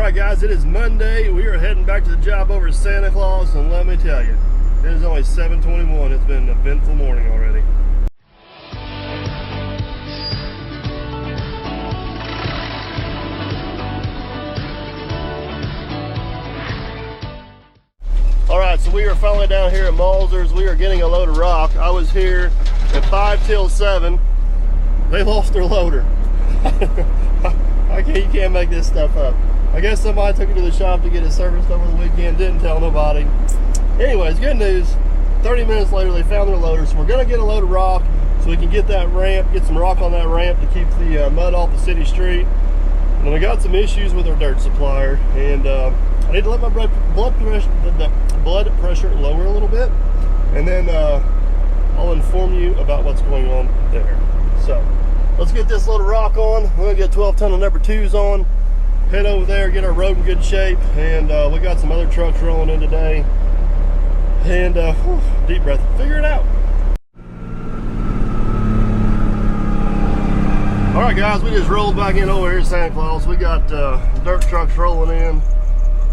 Alright guys, it is Monday. We are heading back to the job over at Santa Claus, and let me tell you, it is only 7:21. It's been an eventful morning already. Alright, so we are finally down here at Malzer's. We are getting a load of rock. I was here at 5 till 7. They lost their loader. You can't make this stuff up. I guess somebody took it to the shop to get it serviced over the weekend, didn't tell nobody. Anyways, good news. 30 minutes later, they found their loader, so we're gonna get a load of rock so we can get that ramp, get some rock on that ramp to keep the mud off the city street. And we got some issues with our dirt supplier, and I need to let my blood pressure lower a little bit, and then I'll inform you about what's going on there. So let's get this load of rock on. We're gonna get 12 ton of number 2s on, head over there, get our road in good shape, and we got some other trucks rolling in today. And deep breath, figure it out. All right guys, we just rolled back in over here at Santa Claus. We got dirt trucks rolling in.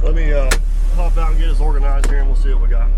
Let me hop out and get us organized here, and we'll see what we got.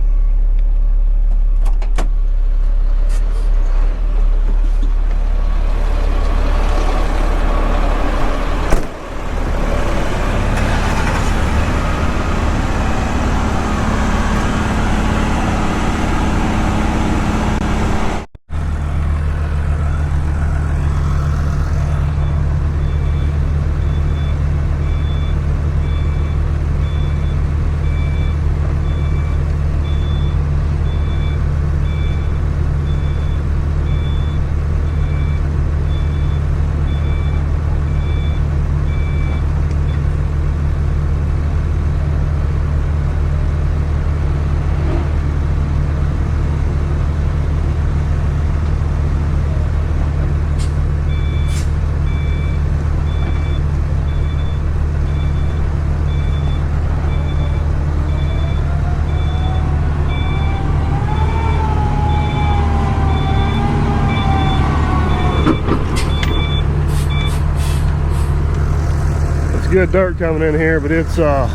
Good dirt coming in here, but it's a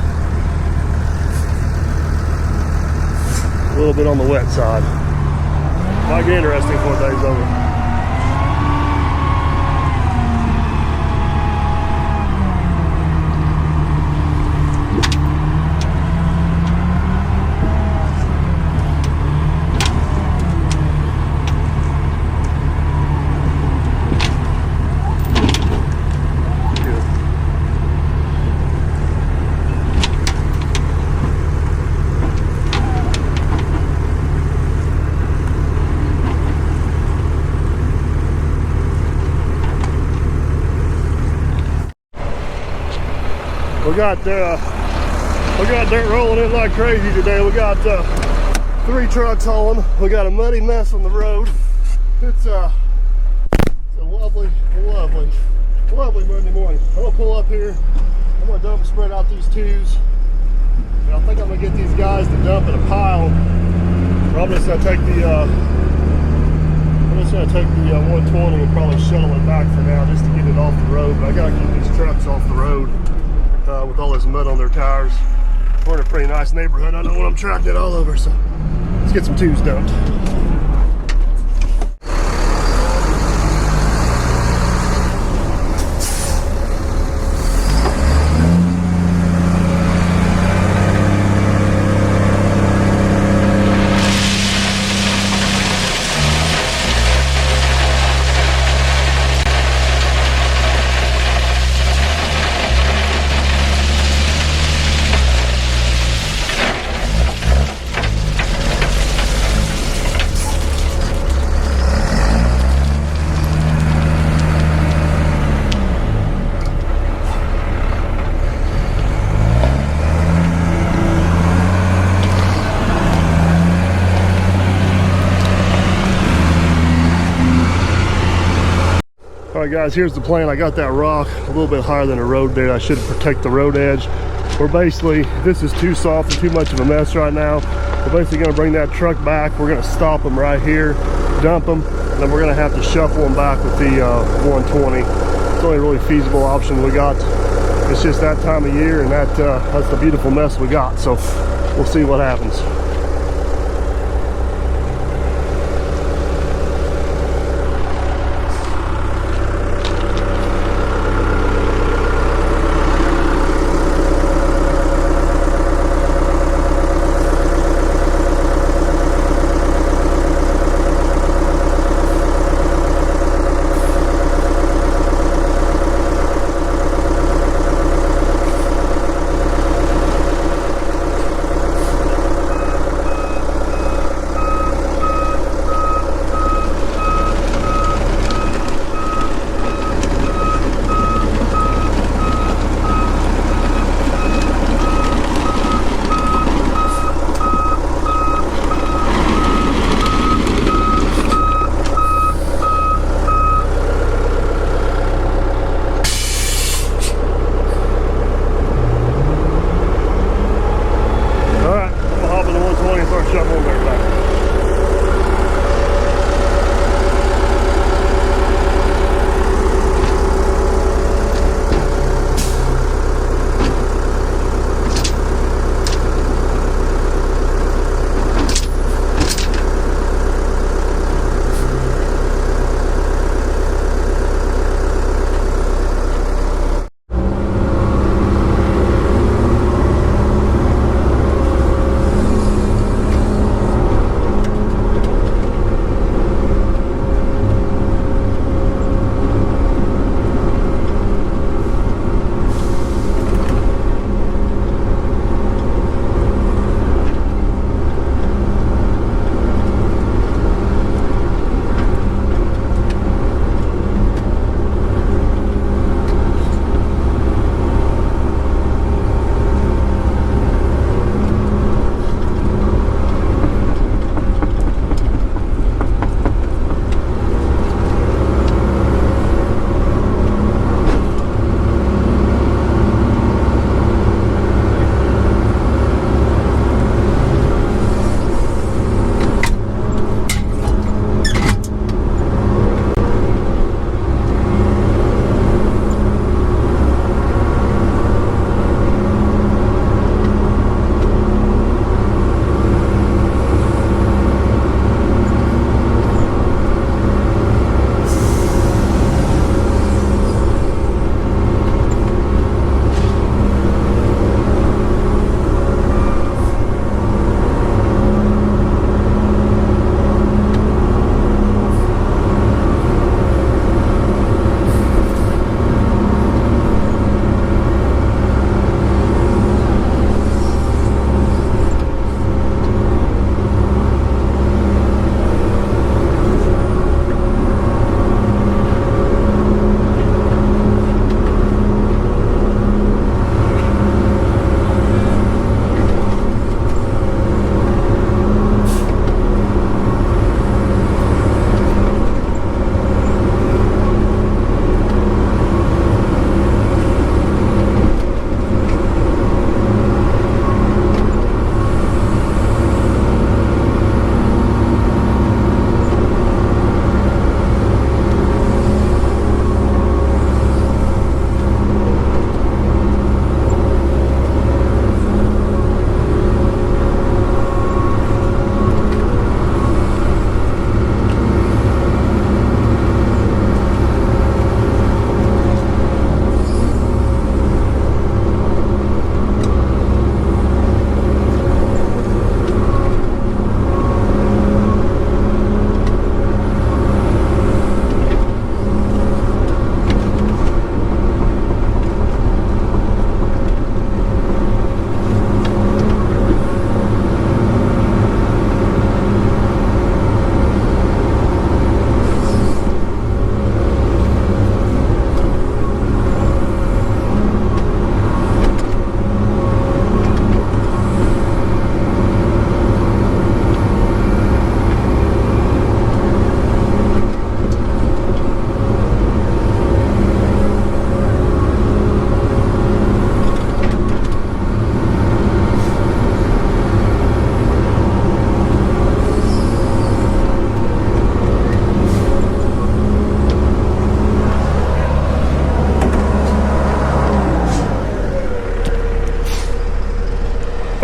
little bit on the wet side. Might get interesting before the day's over. We got dirt rolling in like crazy today. We got 3 trucks hauling. We got a muddy mess on the road. It's a lovely Monday morning. I'm gonna pull up here. I'm gonna dump and spread out these 2s. And I think I'm gonna get these guys to dump in a pile. I'm just gonna take the 120 and probably shuttle it back for now, just to get it off the road. But I gotta keep these trucks off the road. With all this mud on their tires. We're in a pretty nice neighborhood. I know when I'm tracking it all over, so let's get some 2s dumped. Alright guys, here's the plan. I got that rock a little bit higher than the road there. I should protect the road edge. We're basically, this is too soft and too much of a mess right now. We're basically going to bring that truck back. We're going to stop them right here, dump them, and then we're going to have to shuffle them back with the 120. It's the only really feasible option we got it's just that time of year, and that's the beautiful mess we got. So we'll see what happens.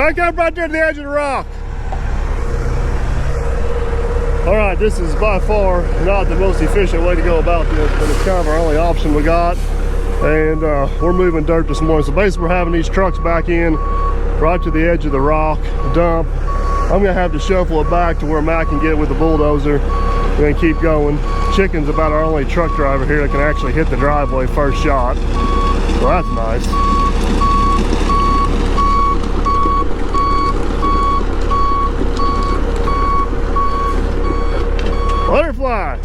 Back up right there to the edge of the rock. All right, this is by far not the most efficient way to go about this, but it's kind of our only option we got. And we're moving dirt this morning. So basically we're having these trucks back in right to the edge of the rock dump. I'm gonna have to shuffle it back to where Matt can get it with the bulldozer and then keep going. Chicken's about our only truck driver here that can actually hit the driveway first shot. So that's nice. Let her fly.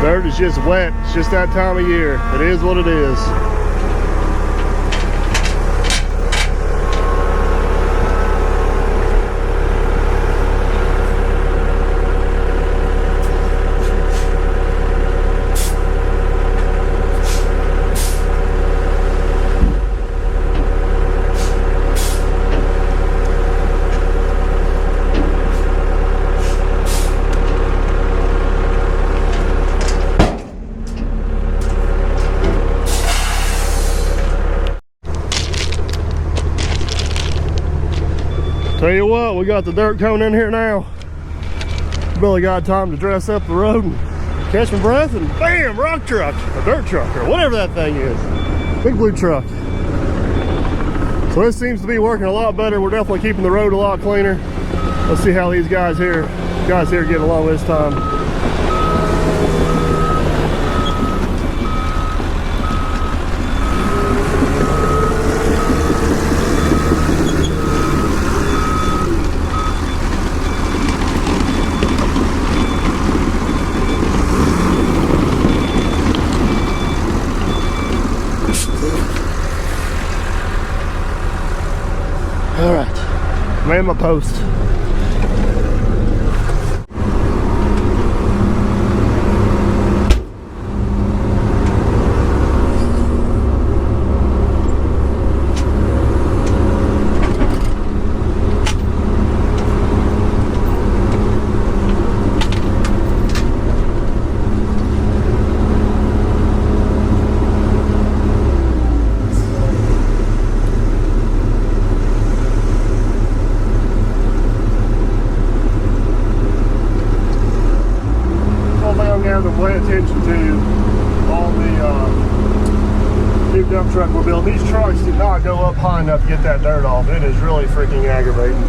Dirt is just wet. It's just that time of year. It is what it is. Tell you what, we got the dirt coming in here now. Barely got time to dress up the road and catch my breath, and bam, rock truck, a dirt truck, or whatever that thing is. Big blue truck. So this seems to be working a lot better. We're definitely keeping the road a lot cleaner. Let's see how these guys here get along this time. All right, man, my post. To pay attention to all the new dump truck we're building. These trucks did not go up high enough to get that dirt off. It is really freaking aggravating.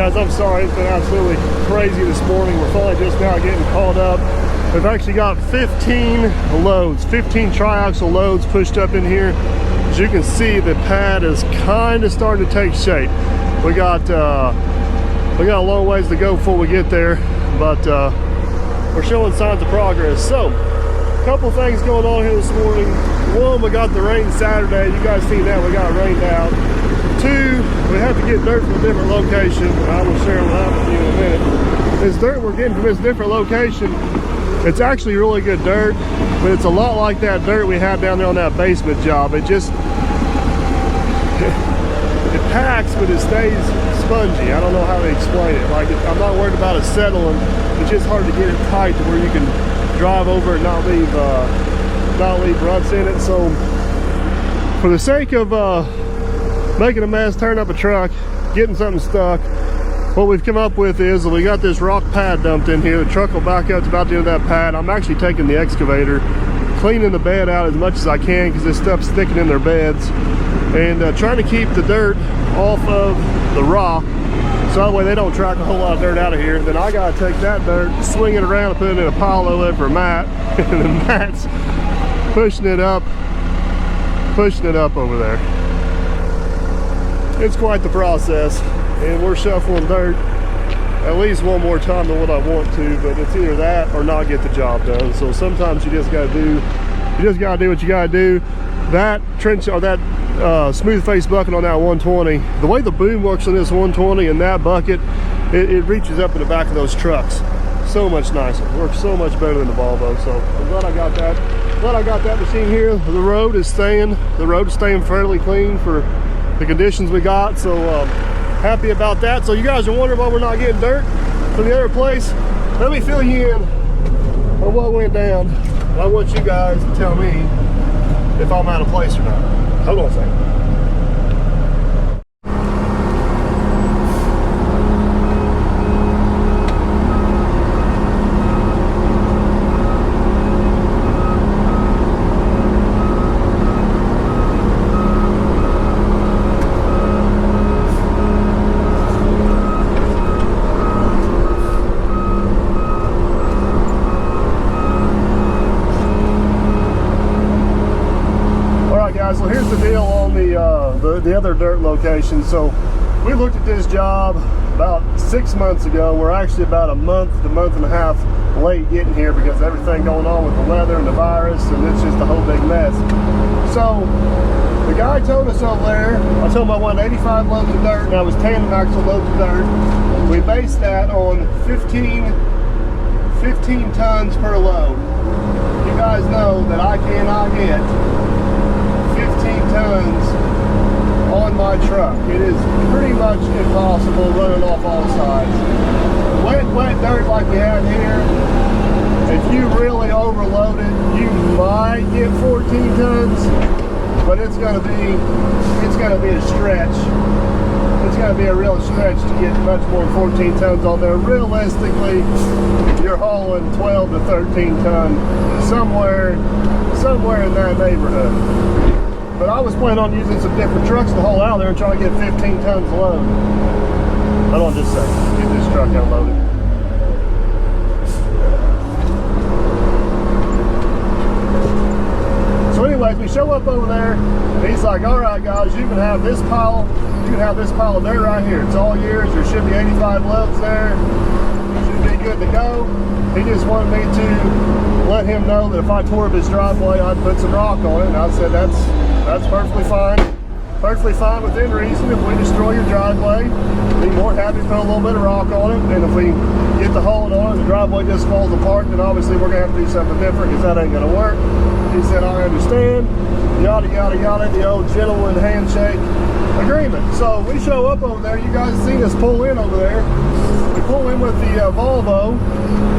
guys, I'm sorry, it's been absolutely crazy this morning. We're finally just now getting caught up. We've actually got 15 loads, 15 triaxle loads pushed up in here. As you can see, the pad is kind of starting to take shape. We got a long ways to go before we get there, but we're showing signs of progress. So, a couple things going on here this morning. One, we got the rain Saturday. You guys seen that, we got rained out. Two, we have to get dirt from a different location. I will share what happened with you in a minute. This dirt we're getting from this different location, it's actually really good dirt, but it's a lot like that dirt we had down there on that basement job. It just, it packs, but it stays spongy. I don't know how to explain it. Like, I'm not worried about it settling. It's just hard to get it tight to where you can drive over it and not leave ruts in it. So, for the sake of making a mess, tearing up a truck, getting something stuck, what we've come up with is we got this rock pad dumped in here. The truck will back up to about the end of that pad. I'm actually taking the excavator, cleaning the bed out as much as I can because this stuff's sticking in their beds, and trying to keep the dirt off of the rock so that way they don't track a whole lot of dirt out of here. Then I gotta take that dirt, swing it around and put it in a pile over for Matt, and then Matt's pushing it up over there. It's quite the process, and we're shuffling dirt at least one more time than what I want to, but it's either that or not get the job done. So sometimes you just gotta do what you gotta do. That trench, or that smooth face bucket on that 120, the way the boom works on this 120 and that bucket, it reaches up in the back of those trucks so much nicer. It works so much better than the Volvo. So I'm glad I got that. Glad I got that machine here. The road is staying fairly clean for the conditions we got. So happy about that. So you guys are wondering why we're not getting dirt from the other place. Let me fill you in on what went down. I want you guys to tell me if I'm out of place or not. Hold on a second. So here's the deal on the other dirt location. So we looked at this job about 6 months ago. We're actually about a month to month and a half late getting here because everything going on with the weather and the virus, and it's just a whole big mess. So the guy told us over there, I told him I wanted 85 loads of dirt, and I was tandem axle loads of dirt. We based that on 15 tons per load. You guys know that I cannot get 15 tons on my truck. It is pretty much impossible running off all sides. Wet dirt like we have here, if you really overload it, you might get 14 tons, but it's gonna be a stretch. It's gonna be a real stretch to get much more than 14 tons on there. Realistically, you're hauling 12 to 13 ton, somewhere in that neighborhood. But I was planning on using some different trucks to haul out there and try to get 15 tons load. Hold on just a second. Get this truck unloaded. So anyways, we show up over there, and he's like, all right guys, you can have this pile of dirt right here. It's all yours. There should be 85 loads there. Should be good to go. He just wanted me to let him know that if I tore up his driveway, I'd put some rock on it. And I said, that's perfectly fine. Perfectly fine within reason. If we destroy your driveway, be more happy to put a little bit of rock on it. And if we get the hauling on it and the driveway just falls apart, then obviously we're going to have to do something different because that ain't going to work. He said, I understand. Yada, yada, yada. The old gentleman handshake agreement. So we show up over there. You guys have seen us pull in over there. We pull in with the Volvo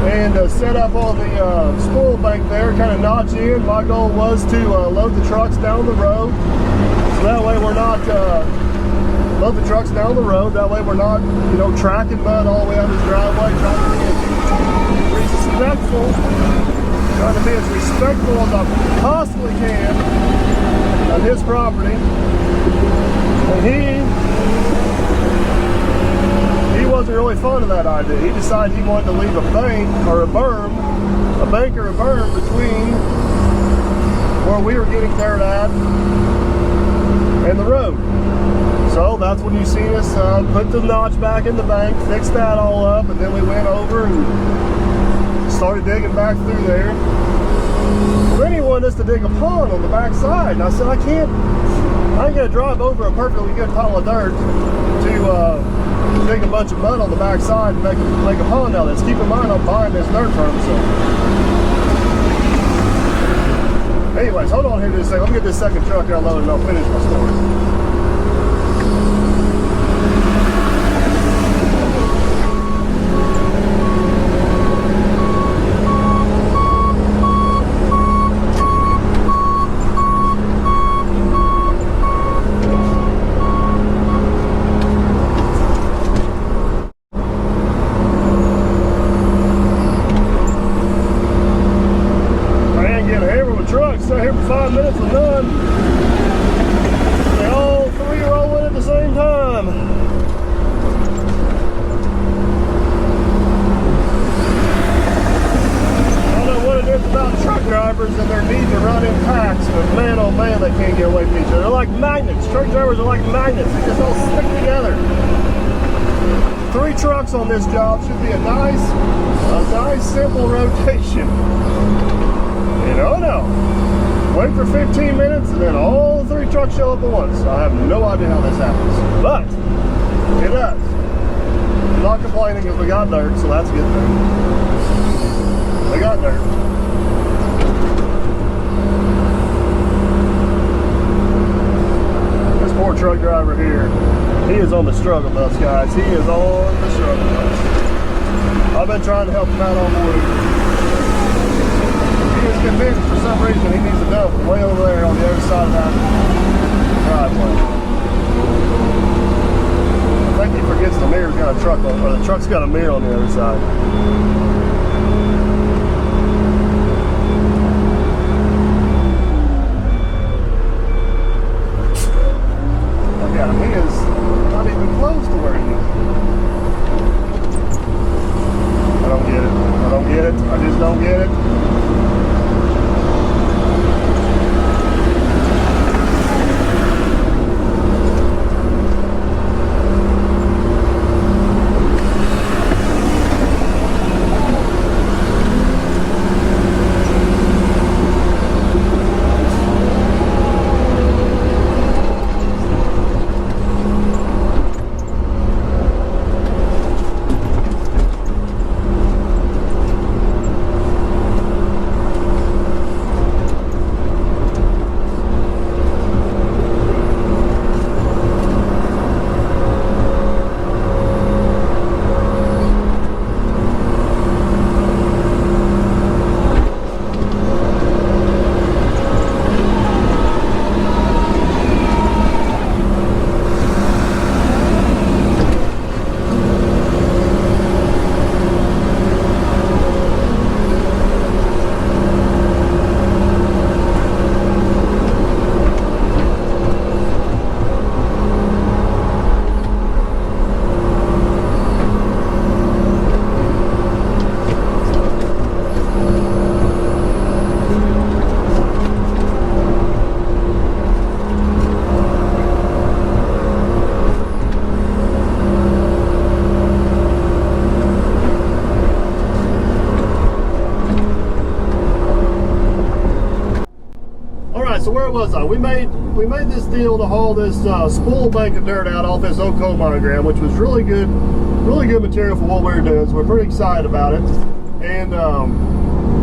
and set up on the spoil bank there, kind of notch in. My goal was to load the trucks down the road, so that way we're not load the trucks down the road. That way we're not, tracking mud all the way out his driveway. Trying to be as respectful as I possibly can on his property. And he wasn't really fond of that idea. He decided he wanted to leave a bank or a berm, a bank or a berm between where we were getting dirt at and the road. So that's when you seen us put the notch back in the bank, fix that all up, and then we went over and started digging back through there. Well, then he wanted us to dig a pond on the back side, and I said, I ain't gonna drive over a perfectly good pile of dirt to dig a bunch of mud on the back side and make a pond out of this. Keep in mind, I'm buying this dirt for himself. Anyways, hold on here just a second. Let me get this second truck unloaded and I'll finish my story. Sat here for 5 minutes and done. They all three rolling at the same time. I don't know what it is about truck drivers and their need to run in packs, but man, oh man, they can't get away from each other. They're like magnets. Truck drivers are like magnets. They just all stick together. 3 trucks on this job should be a nice simple rotation. And oh no. Wait for 15 minutes and then all 3 trucks show up at once. I have no idea how this happens, but it does. I'm not complaining because we got dirt, so that's a good thing. We got dirt. This poor truck driver here, he is on the struggle bus, guys. He is on the struggle bus. I've been trying to help him out all morning. He is convinced for some reason he needs a dump way over there on the other side of that driveway. I think he forgets the mirror's got a truck on, or the truck's got a mirror on the other side. Look at him, he is not even close to where he is. I don't get it. I don't get it. I just don't get it. So where was I? We made this deal to haul this spool bank of dirt out off this oak coal monogram, which was really good material for what we were doing. So we're pretty excited about it. And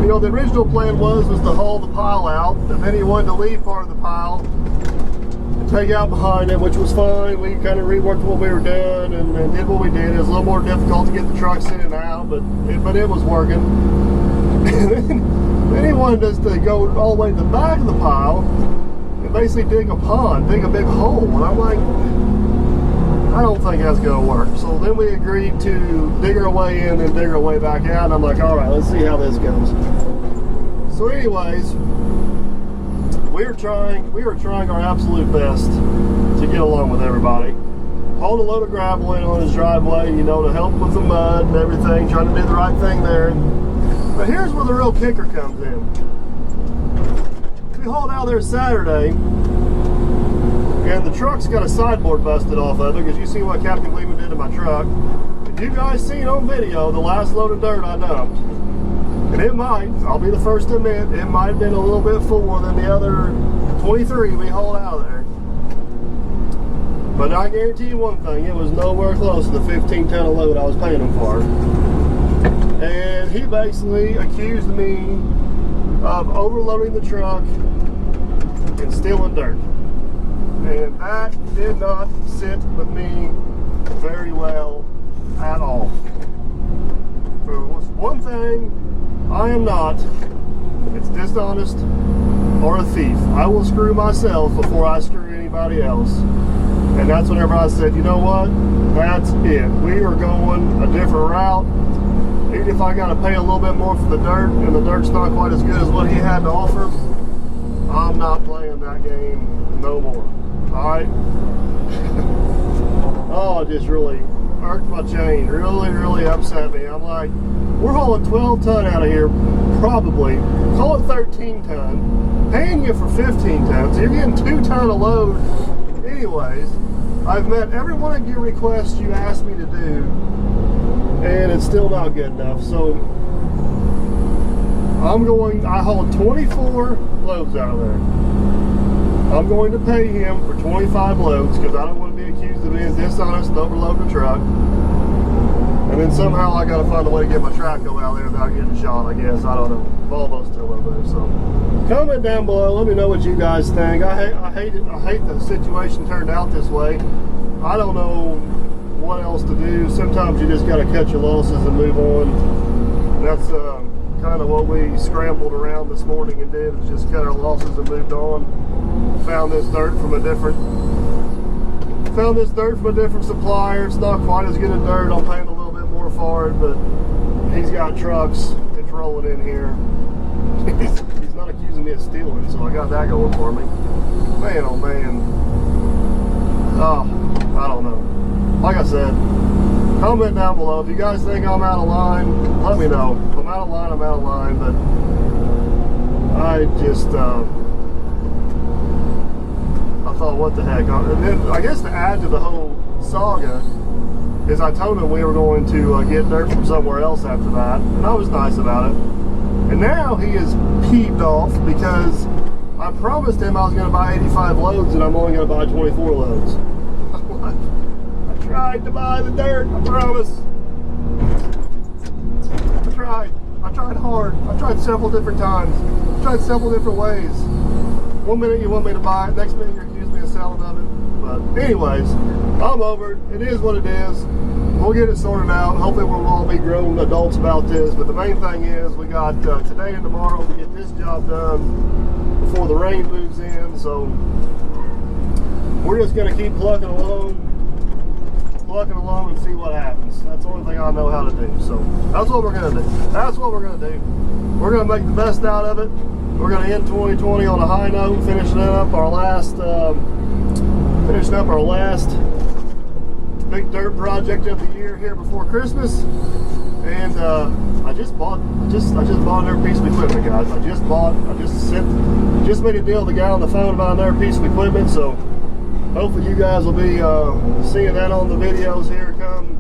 you know, the original plan was to haul the pile out, and then he wanted to leave part of the pile and take out behind it, which was fine. We kind of reworked what we were doing and did what we did. It was a little more difficult to get the trucks in and out, but it was working. Then he wanted us to go all the way to the back of the pile and basically dig a pond, dig a big hole. And I'm like, I don't think that's going to work. So then we agreed to dig our way in and dig our way back out. And I'm like, all right, let's see how this goes. So anyways, we were trying our absolute best to get along with everybody. hauled a load of gravel in on his driveway, you know, to help with the mud and everything, trying to do the right thing there. But here's where the real kicker comes in. We hauled out there Saturday, and the truck's got a sideboard busted off of it, because you see what Captain Lehman did to my truck. And you guys seen on video the last load of dirt I dumped. And it might, I'll be the first to admit, it might have been a little bit fuller than the other 23 we hauled out of there. But I guarantee you one thing, it was nowhere close to the 15-ton of load I was paying him for. And he basically accused me of overloading the truck and stealing dirt. And that did not sit with me very well at all. For one thing, I am not, it's dishonest or a thief. I will screw myself before I screw anybody else. And that's whenever I said, you know what, that's it. We are going a different route. Even if I got to pay a little bit more for the dirt, and the dirt's not quite as good as what he had to offer, I'm not playing that game no more. Alright? Oh, it just really irked my chain. Really upset me. I'm like, we're hauling 12 ton out of here, probably. Call it 13 ton. Paying you for 15 tons. So you're getting 2 ton of load. Anyways, I've met every one of your requests you asked me to do, and it's still not good enough. So I hauled 24 loads out of there. I'm going to pay him for 25 loads because I don't want to be accused of being dishonest and overloading the truck. And then somehow I got to find a way to get my Traco out there without getting shot, I guess. I don't know. Volvo's still over there. So comment down below. Let me know what you guys think. I hate the situation turned out this way. I don't know what else to do. Sometimes you just got to cut your losses and move on. And that's kind of what we scrambled around this morning and did, is just cut our losses and moved on. Found this dirt from a different supplier. It's not quite as good as dirt. I'm paying a little bit more for it, but he's got trucks. It's rolling in here. He's not accusing me of stealing, so I got that going for me. Man, oh man. Oh, I don't know. Like I said, comment down below. If you guys think I'm out of line, let me know. If I'm out of line, I'm out of line, but I just, I thought, what the heck? And then, I guess to add to the whole saga, is I told him we were going to get dirt from somewhere else after that, and I was nice about it. And now he is peeved off because I promised him I was going to buy 85 loads and I'm only going to buy 24 loads. I'm like, I tried to buy the dirt, I promise. I tried hard. I tried several different times. I tried several different ways. One minute you want me to buy it, next minute you're accusing me of selling of it. But anyways, I'm over it. It is what it is. We'll get it sorted out. Hopefully we'll all be grown adults about this. But the main thing is we got today and tomorrow to get this job done before the rain moves in. So we're just going to keep plucking along and see what happens. That's the only thing I know how to do. So that's what we're going to do. That's what we're going to do. We're going to make the best out of it. We're going to end 2020 on a high note, finishing up our last big dirt project of the year here before Christmas. And I just bought another piece of equipment, guys. I just made a deal with the guy on the phone about another piece of equipment. So hopefully you guys will be seeing that on the videos here come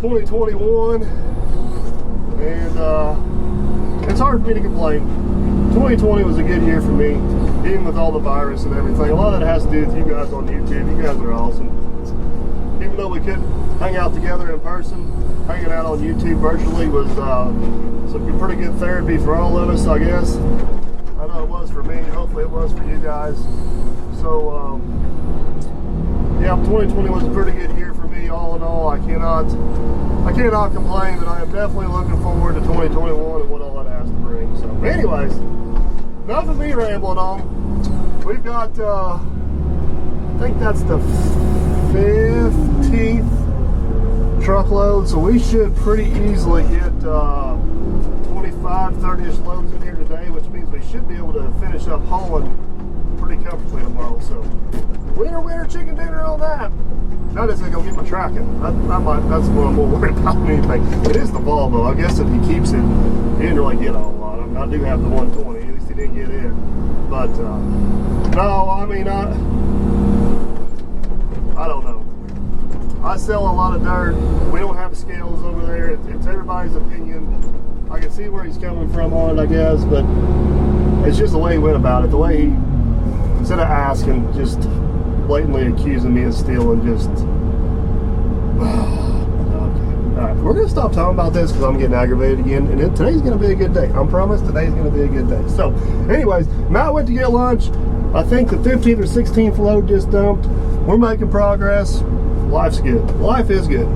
2021. And it's hard for me to complain. 2020 was a good year for me, even with all the virus and everything. A lot of that has to do with you guys on YouTube. You guys are awesome. Even though we couldn't hang out together in person, hanging out on YouTube virtually was some pretty good therapy for all of us, I guess. I know it was for me. Hopefully it was for you guys. So, yeah, 2020 was a pretty good year for me, all in all. I cannot complain, but I am definitely looking forward to 2021 and what all that has to bring. So, anyways, enough of me rambling on. We've got, I think that's the 15th truckload, so we should pretty easily get 25, 30-ish loads in here today, which means we should be able to finish up hauling pretty comfortably tomorrow. So winner chicken dinner on that. Not as I go get my tracking. That's what I'm more worried about than anything. It is the Volvo. I guess if he keeps it, he didn't really get a whole lot. I mean, I do have the 120. At least he didn't get it. But no, I mean, I don't know. I sell a lot of dirt. We don't have scales over there. It's everybody's opinion. I can see where he's coming from on it, I guess, but it's just the way he went about it. The way he, instead of asking, just blatantly accusing me of stealing, just... Okay. All right, we're going to stop talking about this because I'm getting aggravated again, and today's going to be a good day. I promise today's going to be a good day. So, anyways, Matt went to get lunch. I think the 15th or 16th load just dumped. We're making progress. Life's good. Life is good.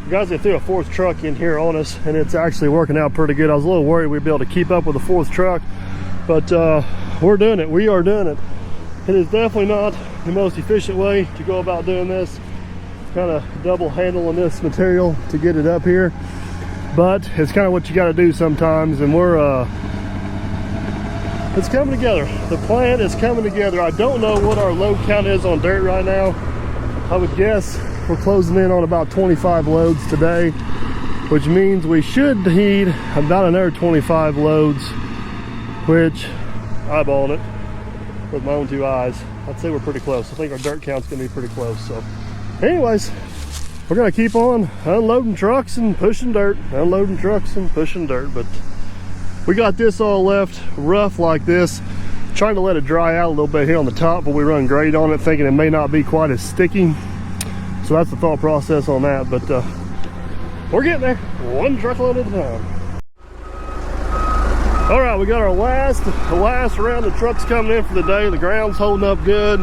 Guys, they threw a fourth truck in here on us, and it's actually working out pretty good. I was a little worried we'd be able to keep up with the fourth truck, but we're doing it. We are doing it. It is definitely not the most efficient way to go about doing this. Kind of double handling this material to get it up here, but it's kind of what you got to do sometimes, and it's coming together. The plan is coming together. I don't know what our load count is on dirt right now. I would guess we're closing in on about 25 loads today, which means we should need about another 25 loads, which, eyeballing it with my own two eyes, I'd say we're pretty close. I think our dirt count's gonna be pretty close. So anyways, we're gonna keep on unloading trucks and pushing dirt, unloading trucks and pushing dirt. But we got this all left rough like this, trying to let it dry out a little bit here on the top before we run grade on it, thinking it may not be quite as sticky. So that's the thought process on that, but we're getting there, one truckload at a time. All right, we got our last round of trucks coming in for the day. The ground's holding up good.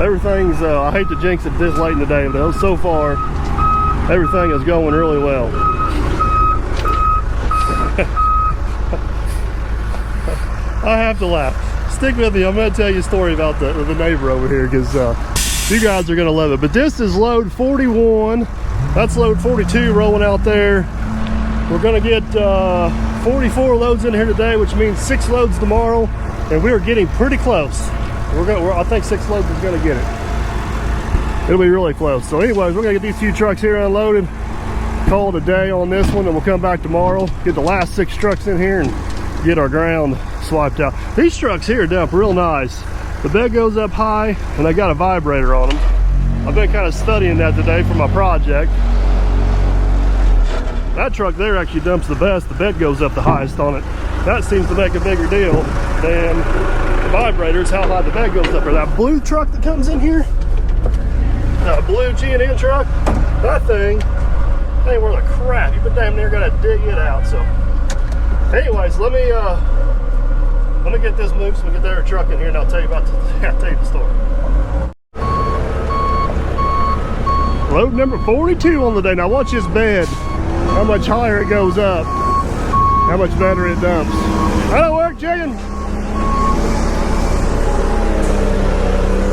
Everything's, I hate to jinx it this late in the day, but so far, everything is going really well. I have to laugh. Stick with me, I'm gonna tell you a story about the neighbor over here, because you guys are gonna love it. But this is load 41. That's load 42 rolling out there. We're gonna get 44 loads in here today, which means 6 loads tomorrow, and we are getting pretty close. I think 6 loads is gonna get it. It'll be really close. So anyways, we're gonna get these few trucks here unloaded, call it a day on this one, and we'll come back tomorrow, get the last 6 trucks in here, and get our ground swiped out. These trucks here dump real nice. The bed goes up high, and they got a vibrator on them. I've been kind of studying that today for my project. That truck there actually dumps the best. The bed goes up the highest on it. That seems to make a bigger deal than the vibrators, how high the bed goes up. Or that blue truck that comes in here, that blue G&N truck, that thing ain't worth a crap. You've been damn near gonna dig it out. So anyways, let me get this moved so we get the other truck in here, and I'll tell you the story. Load number 42 on the day. Now watch this bed, how much higher it goes up, how much better it dumps. That'll work, chicken.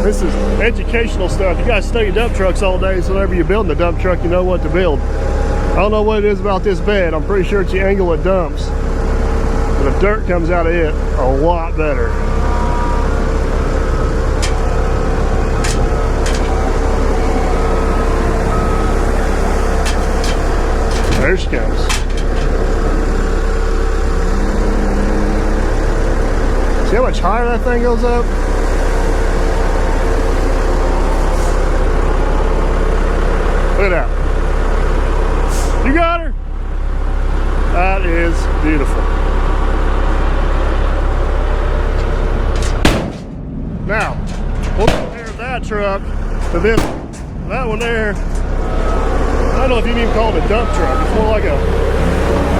This is educational stuff. You guys study dump trucks all day, so whenever you're building a dump truck, you know what to build. I don't know what it is about this bed. I'm pretty sure it's the angle it dumps. But the dirt comes out of it a lot better. There she comes. See how much higher that thing goes up? Look at that. You got her? That is beautiful. Now, we'll compare that truck to this. That one there, I don't know if you can even call it a dump truck. It's more like a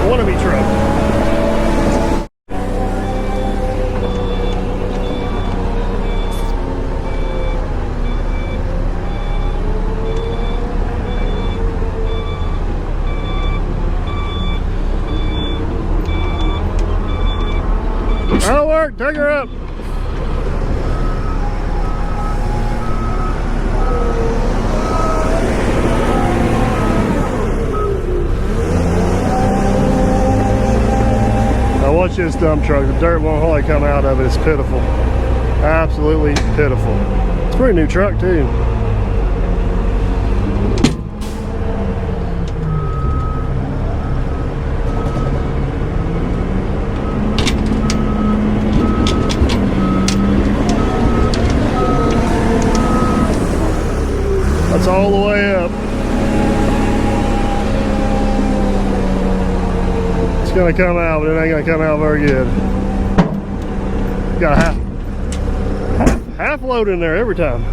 wannabe truck. That'll work. Take her up. Now watch this dump truck. The dirt won't hardly come out of it. It's pitiful. Absolutely pitiful. It's a pretty new truck too. That's all the way up. It's gonna come out, but it ain't gonna come out very good. Got a half load in there every time.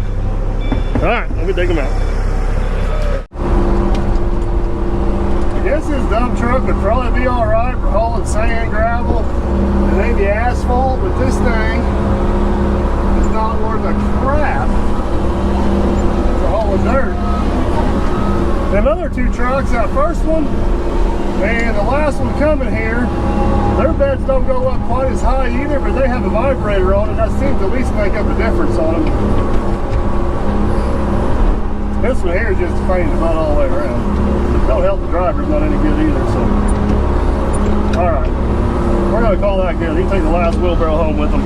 All right, let me dig them out. I guess this dump truck would probably be all right for hauling sand, gravel, and maybe asphalt, but this thing is not worth a crap. With dirt. Them other two trucks, that first one and the last one coming here, their beds don't go up quite as high either, but they have a vibrator on it. That seems to at least make up a difference on them. This one here is just a pain in the butt all the way around. Don't help the driver's not any good either, so. Alright, we're gonna call that good. He can take the last wheelbarrow home with him.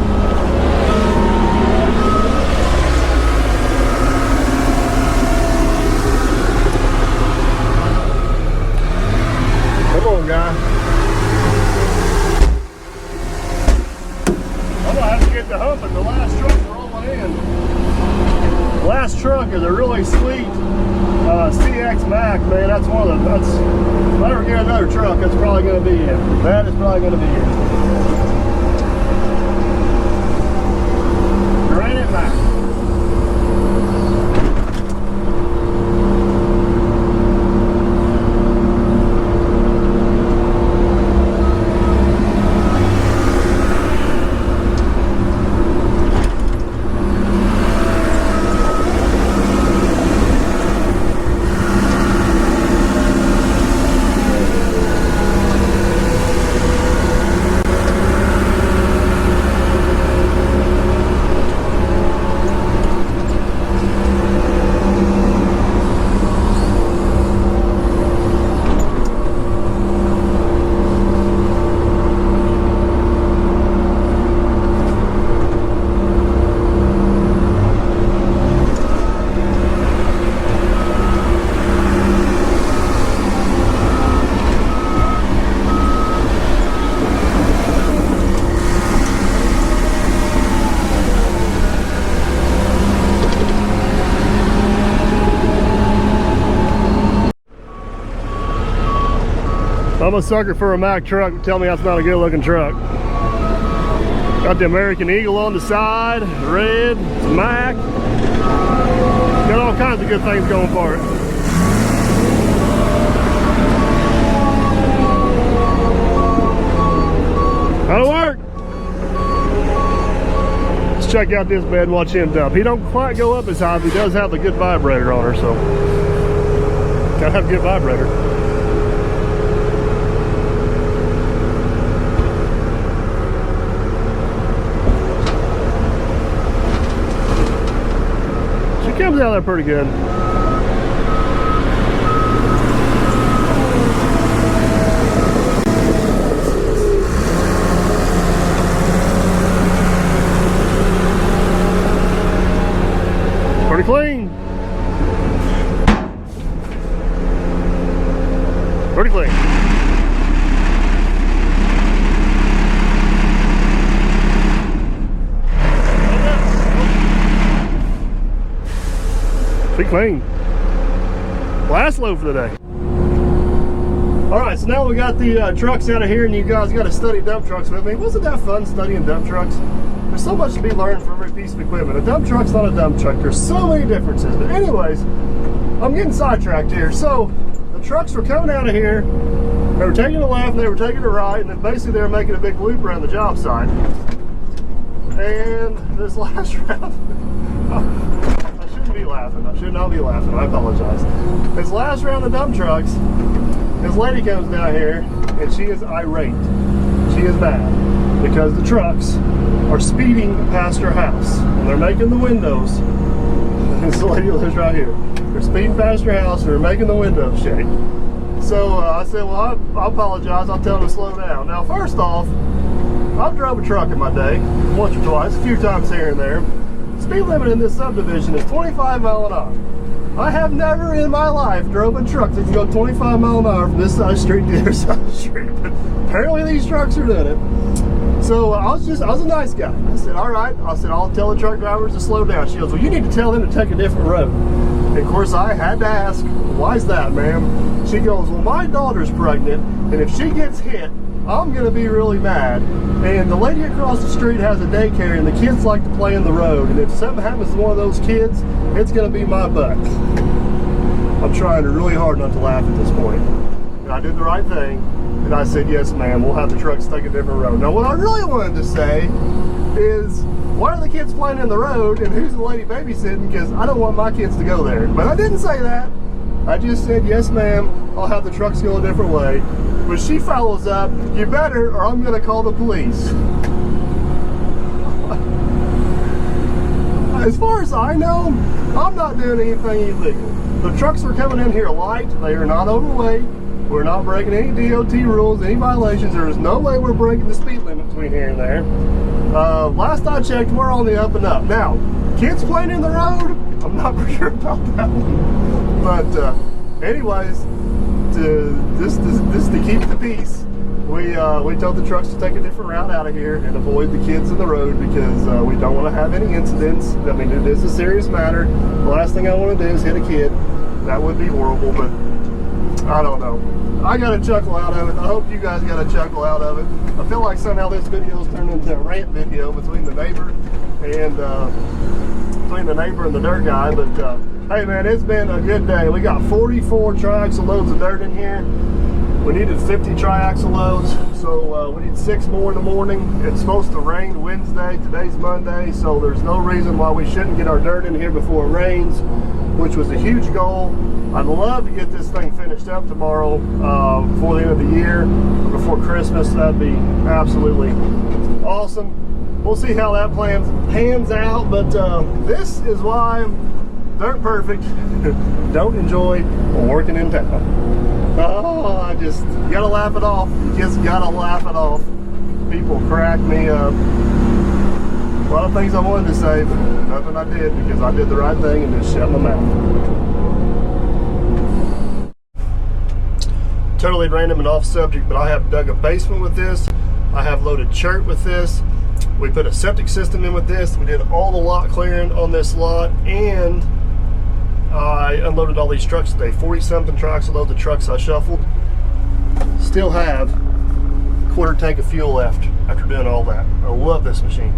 Come on, guy. I'm gonna have to get the humping. The last truck rolling in. The last truck is a really sweet CX Mac, man. That's one of the. If I ever get another truck, that's probably gonna be it. That is probably gonna be it. Granite Mac. I'm a sucker for a Mack truck. Tell me that's not a good looking truck. Got the American Eagle on the side, red, it's Mack. Got all kinds of good things going for it. That'll work. Let's check out this bed and watch him dump. He don't quite go up as high, but he does have a good vibrator on her, so gotta have a good vibrator. Comes out there pretty good. Pretty clean. Pretty clean. Pretty clean. Last load for the day. All right, so now we got the trucks out of here, and you guys got to study dump trucks with me. Wasn't that fun studying dump trucks? There's so much to be learned from every piece of equipment. A dump truck's not a dump truck. There's so many differences. But anyways, I'm getting sidetracked here. So the trucks were coming out of here. They were taking a left, and they were taking a right, and then basically they were making a big loop around the job site. And this last round, I shouldn't be laughing. I should not be laughing. I apologize. This last round of dump trucks, this lady comes down here, and she is irate. She is mad because the trucks are speeding past her house, and they're making the windows. This lady lives right here. They're speeding past her house, and they're making the windows shake. So I said, well, I apologize. I'll tell them to slow down. Now, first off, I've drove a truck in my day, once or twice, a few times here and there. Speed limit in this subdivision is 25 miles an hour. I have never in my life drove a truck that can go 25 miles an hour from this side of the street to the other side of the street. But apparently these trucks are doing it. So I was a nice guy. I said, all right. I said, I'll tell the truck drivers to slow down. She goes, well, you need to tell them to take a different road. And of course, I had to ask, why is that, ma'am? She goes, well, my daughter's pregnant, and if she gets hit, I'm going to be really mad. And the lady across the street has a daycare, and the kids like to play in the road. And if something happens to one of those kids, it's going to be my butt. I'm trying really hard not to laugh at this point. And I did the right thing. And I said, yes, ma'am, we'll have the trucks take a different road. Now, what I really wanted to say is, why are the kids playing in the road, and who's the lady babysitting? Because I don't want my kids to go there. But I didn't say that. I just said, yes, ma'am, I'll have the trucks go a different way. But she follows up, you better, or I'm going to call the police. As far as I know, I'm not doing anything illegal. The trucks are coming in here light. They are not overweight. We're not breaking any DOT rules, any violations. There is no way we're breaking the speed limit between here and there. Last I checked, we're on the up and up. Now, kids playing in the road, I'm not for sure about that one. But anyways, just to keep the peace, we told the trucks to take a different route out of here and avoid the kids in the road, because we don't want to have any incidents. I mean, it is a serious matter. The last thing I want to do is hit a kid. That would be horrible, but I don't know. I got a chuckle out of it. I hope you guys got a chuckle out of it. I feel like somehow this video's turned into a rant video between the neighbor and the dirt guy. But hey, man, it's been a good day. We got 44 triaxle loads of dirt in here. We needed 50 triaxle loads, so we need 6 more in the morning. It's supposed to rain Wednesday. Today's Monday, so there's no reason why we shouldn't get our dirt in here before it rains, which was a huge goal. I'd love to get this thing finished up tomorrow before the end of the year, or before Christmas. That'd be absolutely awesome. We'll see how that pans out, but this is why I'm dirt perfect. Don't enjoy working in town. Oh, you gotta laugh it off. You just gotta laugh it off. People crack me up. A lot of things I wanted to say, but nothing I did, because I did the right thing and just shut my mouth. Totally random and off subject, but I have dug a basement with this. I have loaded chert with this. We put a septic system in with this. We did all the lot clearing on this lot, and I unloaded all these trucks today. 40-something trucks, a load of trucks I shuffled. Still have a quarter tank of fuel left after doing all that. I love this machine.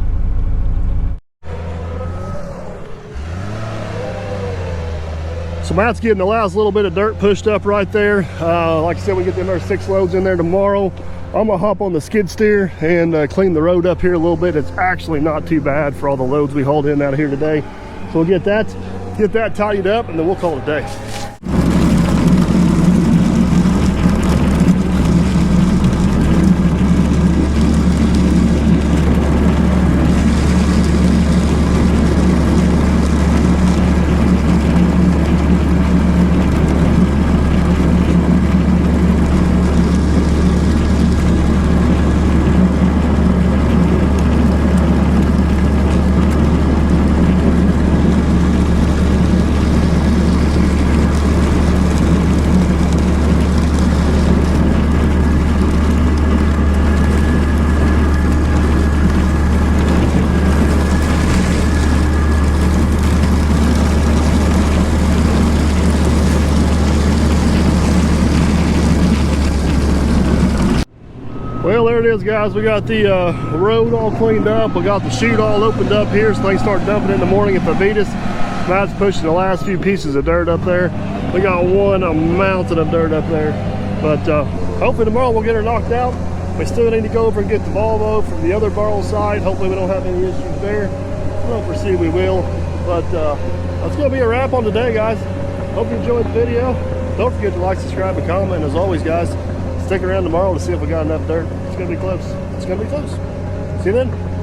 So Matt's getting the last little bit of dirt pushed up right there. Like I said, we get them there 6 loads in there tomorrow. I'm gonna hop on the skid steer and clean the road up here a little bit. It's actually not too bad for all the loads we hauled in out of here today. So we'll get that tidied up, and then we'll call it a day. it is, guys. We got the road all cleaned up. We got the chute all opened up here, so they can start dumping in the morning at Favitas. Matt's pushing the last few pieces of dirt up there. We got one mountain of dirt up there, but hopefully tomorrow we'll get her knocked out. We still need to go over and get the Volvo from the other Barlow side. Hopefully we don't have any issues there. I don't foresee we will, but that's gonna be a wrap on today, guys. Hope you enjoyed the video. Don't forget to like, subscribe, and comment. As always, guys, stick around tomorrow to see if we got enough dirt. It's gonna be close. It's gonna be close. See you then.